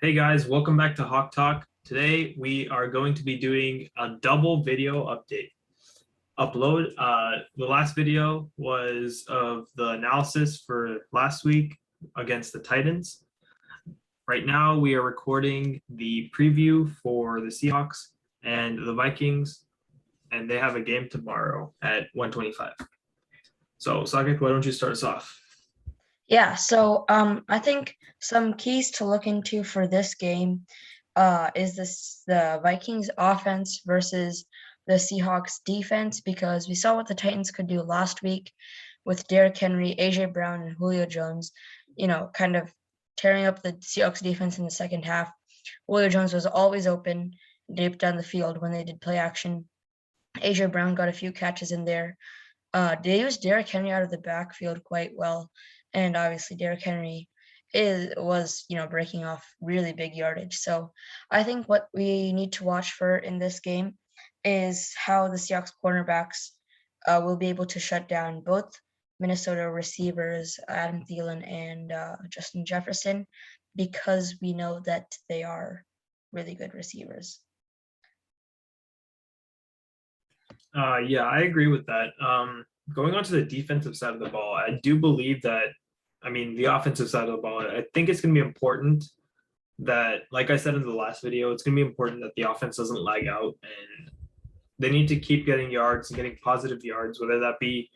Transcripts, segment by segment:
Hey guys, welcome back to Hawk Talk. Today we are going to be doing a double video upload. The last video was of the analysis for last week against the Titans. Right now we are recording the preview for the Seahawks and the Vikings, and they have a game tomorrow at 1:25. So Saaketh, why don't you start us off? I think some keys to look into for this game is the Vikings offense versus the Seahawks defense, because we saw what the Titans could do last week with Derrick Henry, AJ Brown, and Julio Jones, kind of tearing up the Seahawks defense in the second half. Julio Jones was always open deep down the field when they did play action. AJ Brown got a few catches in there. They used Derrick Henry out of the backfield quite well, and obviously Derrick Henry was breaking off really big yardage. So I think what we need to watch for in this game is how the Seahawks cornerbacks will be able to shut down both Minnesota receivers Adam Thielen and Justin Jefferson, because we know that they are really good receivers. Yeah, I agree with that. Going on to the defensive side of the ball, I do believe that, the offensive side of the ball, I think it's going to be important that, like I said in the last video, it's going to be important that the offense doesn't lag out, and they need to keep getting yards and getting positive yards, whether that be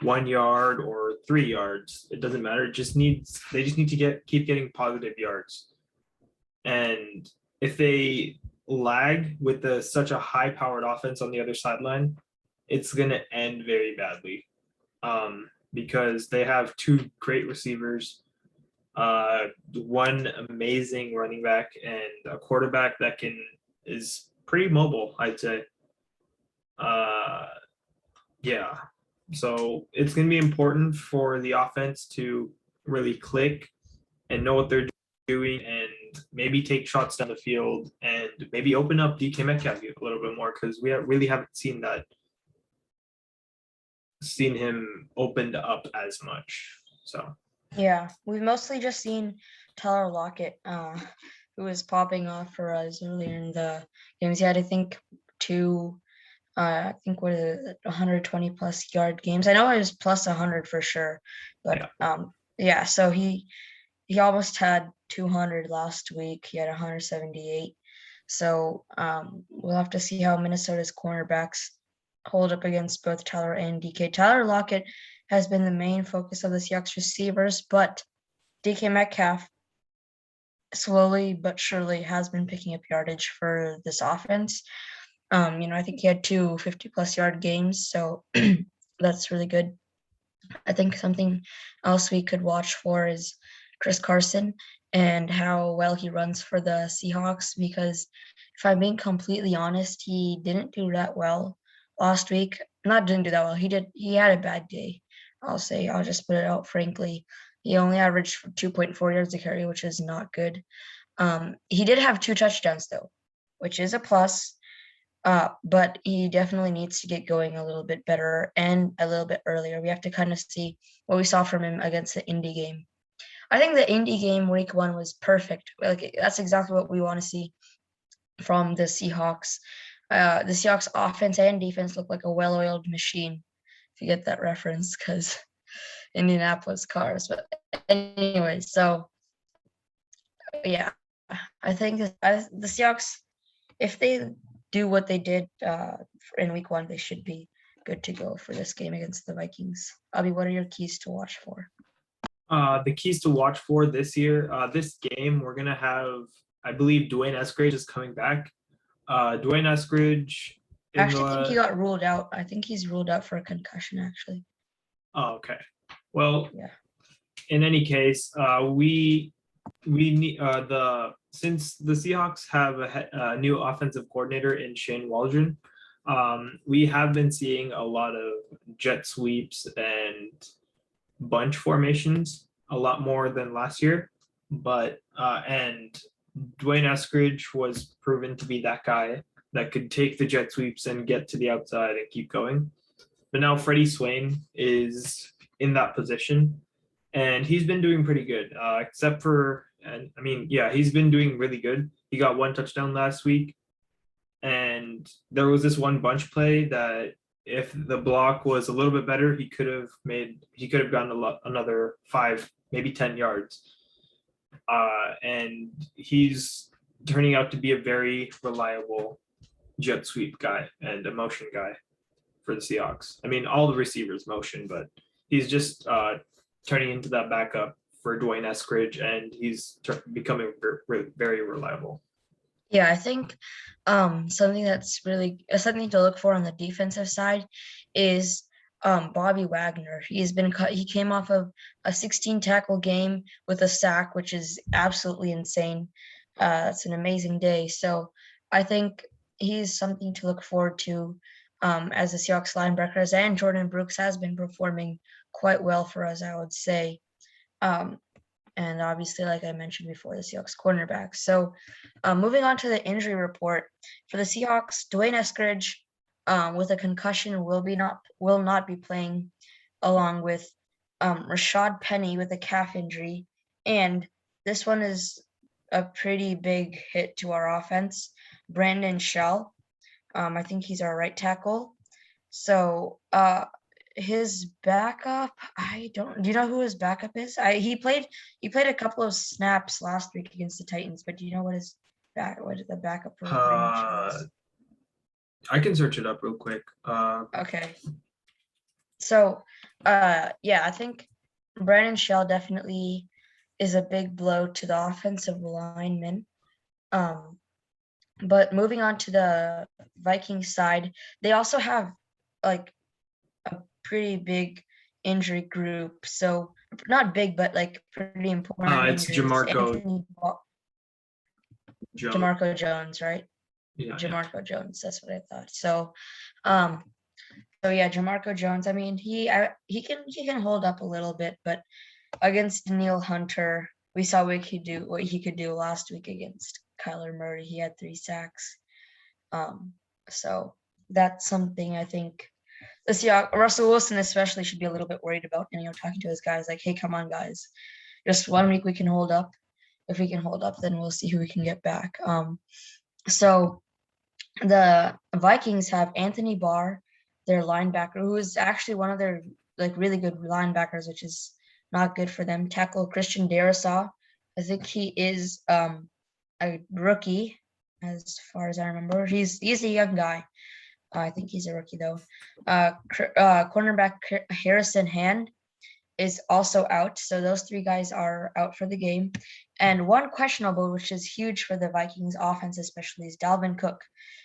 1 yard or 3 yards. It doesn't matter. They just need to keep getting positive yards. And if they lag with such a high-powered offense on the other sideline, it's going to end very badly, because they have two great receivers, one amazing running back, and a quarterback that is pretty mobile, I'd say. Yeah, so it's going to be important for the offense to really click and know what they're doing, and maybe take shots down the field and maybe open up DK Metcalf a little bit more, because we really haven't seen him opened up as much. So Yeah, we've mostly just seen Tyler Lockett, who was popping off for us earlier in the games. He had, I think, what is it, 120 plus yard games. I know it was plus 100 for sure, but so he almost had 200 last week. He had 178. So we'll have to see how Minnesota's cornerbacks hold up against both Tyler and DK. Tyler Lockett has been the main focus of the Seahawks receivers, but DK Metcalf slowly but surely has been picking up yardage for this offense. I think he had two 50-plus yard games, so that's really good. I think something else we could watch for is Chris Carson and how well he runs for the Seahawks, because if I'm being completely honest, he didn't do that well last week. Not didn't do that well. He had a bad day. I'll just put it out frankly. He only averaged 2.4 yards a carry, which is not good. He did have 2 touchdowns though, which is a plus. But he definitely needs to get going a little bit better and a little bit earlier. We have to kind of see what we saw from him against the Indy game. I think the Indy game week 1 was perfect. Like, that's exactly what we want to see from the Seahawks. The Seahawks offense and defense look like a well-oiled machine, if you get that reference, because Indianapolis cars. But anyway, so yeah, I think the Seahawks, if they do what they did in week 1, they should be good to go for this game against the Vikings. Abhi, what are your keys to watch for? The keys to watch for this year, this game, we're gonna have, I believe, Dwayne Eskridge is coming back. Dwayne Eskridge. I actually think he got ruled out. I think he's ruled out for a concussion, actually. Oh, okay. Well, yeah. In any case, we need since the Seahawks have a new offensive coordinator in Shane Waldron, we have been seeing a lot of jet sweeps and bunch formations a lot more than last year. But and Dwayne Eskridge was proven to be that guy that could take the jet sweeps and get to the outside and keep going. But now Freddie Swain is in that position, and he's been doing pretty good, except for And I mean, yeah, he's been doing really good. He got 1 touchdown last week. And there was this one bunch play that if the block was a little bit better, he could have gotten another 5, maybe 10 yards. And he's turning out to be a very reliable jet sweep guy and a motion guy for the Seahawks. I mean, all the receivers motion, but he's just turning into that backup for Dwayne Eskridge, and he's becoming very reliable. Yeah, I think something that's really something to look for on the defensive side is Bobby Wagner. He came off of a 16 tackle game with a sack, which is absolutely insane. It's an amazing day. So I think he's something to look forward to as the Seahawks linebackers, and Jordan Brooks has been performing quite well for us, I would say. And obviously, like I mentioned before, the Seahawks cornerback. So moving on to the injury report for the Seahawks, Dwayne Eskridge with a concussion will not be playing, along with Rashad Penny with a calf injury. And this one is a pretty big hit to our offense. Brandon Shell, I think he's our right tackle. So his backup, do you know who his backup is? He played a couple of snaps last week against the Titans, but do you know what the backup for I can search it up real quick. Okay. So yeah, I think Brandon Shell definitely is a big blow to the offensive linemen. But moving on to the Vikings side, they also have like a pretty big injury group. So not big, but like pretty important. It's Jamarco Jones. Jamarco Jones, right? Yeah, Jamarco Jones. That's what I thought. So, yeah, Jamarco Jones. I mean, he can hold up a little bit, but against Danielle Hunter, we saw what he could do last week against Kyler Murray. He had 3 sacks. So that's something I think the Seahawks, Russell Wilson especially, should be a little bit worried about. And talking to his guys like, hey, come on, guys, just 1 week we can hold up. If we can hold up, then we'll see who we can get back. So the Vikings have Anthony Barr, their linebacker, who is actually one of their like really good linebackers, which is not good for them. Tackle Christian Darrisaw. I think he is a rookie, as far as I remember. He's a young guy. I think he's a rookie though. Cornerback Harrison Hand is also out. So those 3 guys are out for the game. And one questionable, which is huge for the Vikings offense, especially, is Dalvin Cook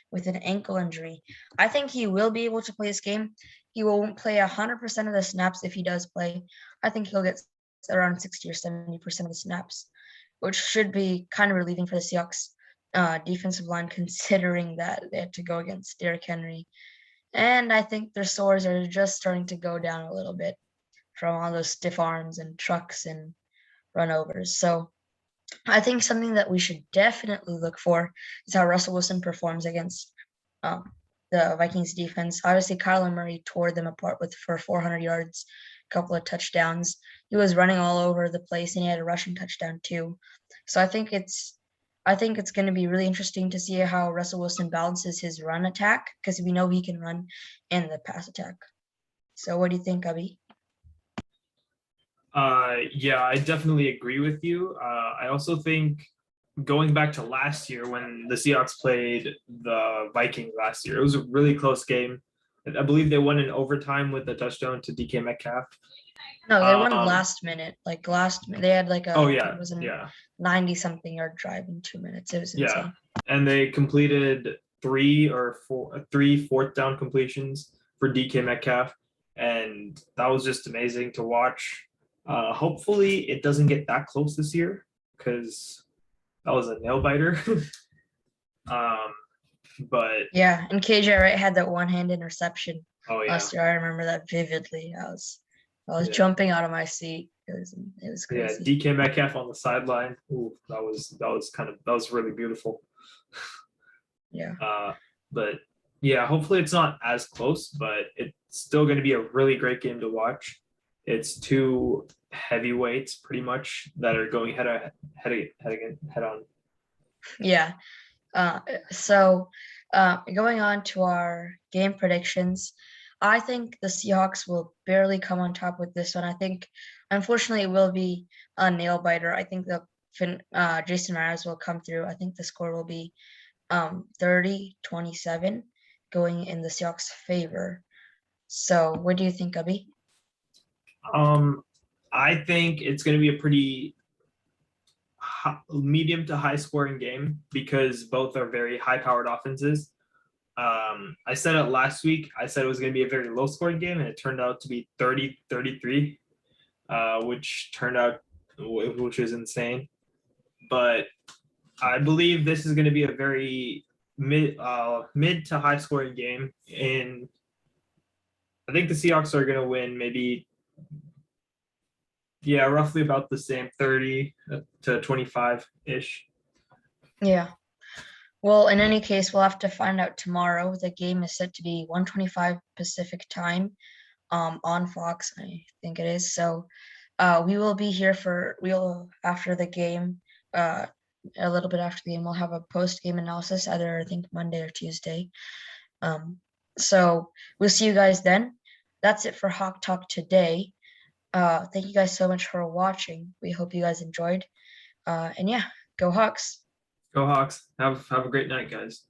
with an ankle injury. I think he will be able to play this game. He won't play 100% of the snaps if he does play. I think he'll get around 60 or 70% of the snaps, which should be kind of relieving for the Seahawks defensive line, considering that they had to go against Derrick Henry. And I think their sores are just starting to go down a little bit from all those stiff arms and trucks and runovers. So I think something that we should definitely look for is how Russell Wilson performs against the Vikings defense. Obviously, Kyler Murray tore them apart for 400 yards, a couple of touchdowns. He was running all over the place, and he had a rushing touchdown too. So I think it's going to be really interesting to see how Russell Wilson balances his run attack, because we know he can run in the pass attack. So what do you think, Abhi? Yeah, I definitely agree with you. I also think going back to last year when the Seahawks played the Vikings last year, it was a really close game. I believe they won in overtime with a touchdown to DK Metcalf. No, they won last minute. They had like it was a 90-something yard drive in 2 minutes. It was insane. Yeah, and they completed 3 fourth down completions for DK Metcalf, and that was just amazing to watch. Hopefully it doesn't get that close this year, because that was a nail biter. But yeah, and KJ Wright had that one-hand interception last yeah, year. I remember that vividly. I was jumping out of my seat. It was crazy. Yeah, DK Metcalf on the sideline. Ooh, that was really beautiful. Yeah. But yeah, hopefully it's not as close, but it's still going to be a really great game to watch. It's 2 heavyweights pretty much that are going head on. Yeah. So going on to our game predictions, I think the Seahawks will barely come on top with this one. I think, unfortunately, it will be a nail biter. I think Jason Myers will come through. I think the score will be 30-27 going in the Seahawks' favor. So what do you think, Abhi? I think it's going to be a pretty medium to high scoring game because both are very high powered offenses. I said it last week. I said it was going to be a very low scoring game, and it turned out to be 30-33, which is insane. But I believe this is going to be a very mid to high scoring game, and I think the Seahawks are going to win maybe, yeah, roughly about the same, 30-25-ish. Yeah. Well, in any case, we'll have to find out tomorrow. The game is set to be 1:25 Pacific time on Fox, I think it is. So we will be here after the game, a little bit after the game, we'll have a post-game analysis, either I think Monday or Tuesday. So we'll see you guys then. That's it for Hawk Talk today. Thank you guys so much for watching. We hope you guys enjoyed. And yeah, go Hawks. Go Hawks. Have a great night, guys.